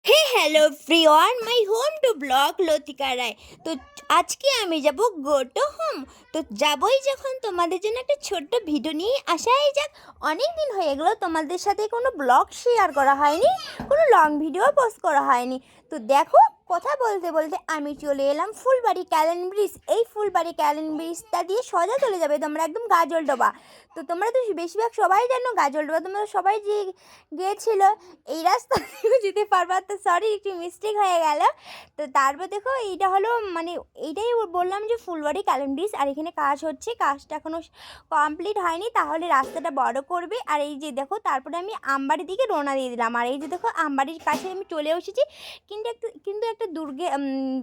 Hey hello everyone, my home to blog Latika Roy. তো আজকে আমি যাব গো টু হোম। তো যাবই যখন, তোমাদের জন্য একটা ছোট্ট ভিডিও নিয়ে আসাই যাক। অনেক দিন হয়ে গেলো তোমাদের সাথে কোনো ব্লগ শেয়ার করা হয়নি, কোনো লং ভিডিও পোস্ট করা হয়নি। তো দেখো, কথা বলতে বলতে আমি চলে এলাম ফুলবাড়ি ক্যালেন ব্রিজ। এই ফুলবাড়ি ক্যালেন ব্রিজটা দিয়ে সোজা চলে যাবে তোমরা একদম গাজলডোবা। তো তোমরা তো বেশিরভাগ সবাই জানো গাজলডোবা, তোমরা সবাই যে গিয়েছিলো এই রাস্তা দিয়েও যেতে পারবা। তো সরি, একটু মিস্টেক হয়ে গেল। তো তারপর দেখো, এইটা হলো মানে এইটাই বললাম যে ফুলবাড়ি ক্যালেন ব্রিজ। আর এখানে কাজ হচ্ছে, কাজটা এখনও কমপ্লিট হয়নি, তাহলে রাস্তাটা বড় করবে। আর এই যে দেখো, তারপরে আমি আমবাড়ির দিকে রওনা দিয়ে দিলাম। আর এই যে দেখো, আমবাড়ির কাছে আমি চলে এসেছি। কিন্তু একটা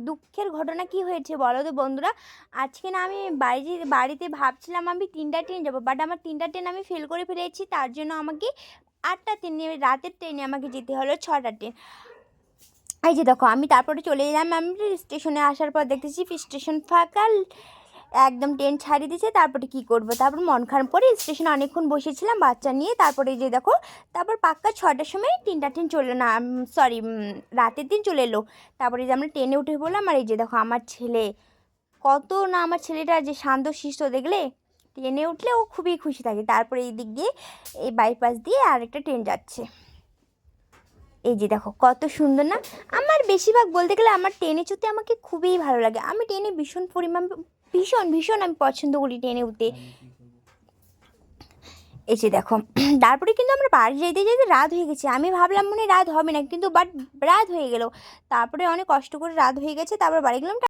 দুঃখের ঘটনা কি হয়েছে বলো তো বন্ধুরা। আজকে না আমি বাড়িতে ভাবছিলাম আমি 3টা ট্রেন যাবো, বাট আমার 3টা ট্রেন আমি ফেল করে ফেলেছি। তার জন্য আমাকে 8টা ট্রেনে, রাতের ট্রেনে আমাকে যেতে হলো 6টা ট্রেন। এই যে দেখো, আমি তারপরে চলে এলাম। আমি স্টেশনে আসার পর দেখতেছি স্টেশন ফাঁকা, একদম ট্রেন ছাড়িয়ে দিয়েছে। তারপরে কি করব, তারপর মন খারাপ করে স্টেশনে অনেকক্ষণ বসেছিলাম বাচ্চা নিয়ে। তারপরে এই যে দেখো, তারপর পাক্কা 6টার সময় 3টা ট্রেন চলে না, সরি, রাতের দিন চলে এলো। তারপরে যে আমরা ট্রেনে উঠে বললাম। আর এই যে দেখো আমার ছেলে, কত না আমার ছেলেটা যে শান্ত শিষ্ট, দেখলে ট্রেনে উঠলে ও খুবই খুশি থাকে। তারপরে এই দিক দিয়ে, এই বাইপাস দিয়ে আরেকটা ট্রেন যাচ্ছে। এই যে দেখো কত সুন্দর না। আমার বেশিরভাগ বলতে গেলে আমার ট্রেনে চড়তে আমাকে খুবই ভালো লাগে। আমি ট্রেনে ভীষণ ভীষণ আমি পছন্দ করি ট্রেনে উঠতে। এই যে দেখো, তারপরে কিন্তু আমরা বাড়ি যেতে যেতে রাত হয়ে গেছে। আমি ভাবলাম মনে রাত হবে না, কিন্তু বাট রাত হয়ে গেল। তারপরে অনেক কষ্ট করে রাত হয়ে গেছে, তারপর বাড়ি গেলাম।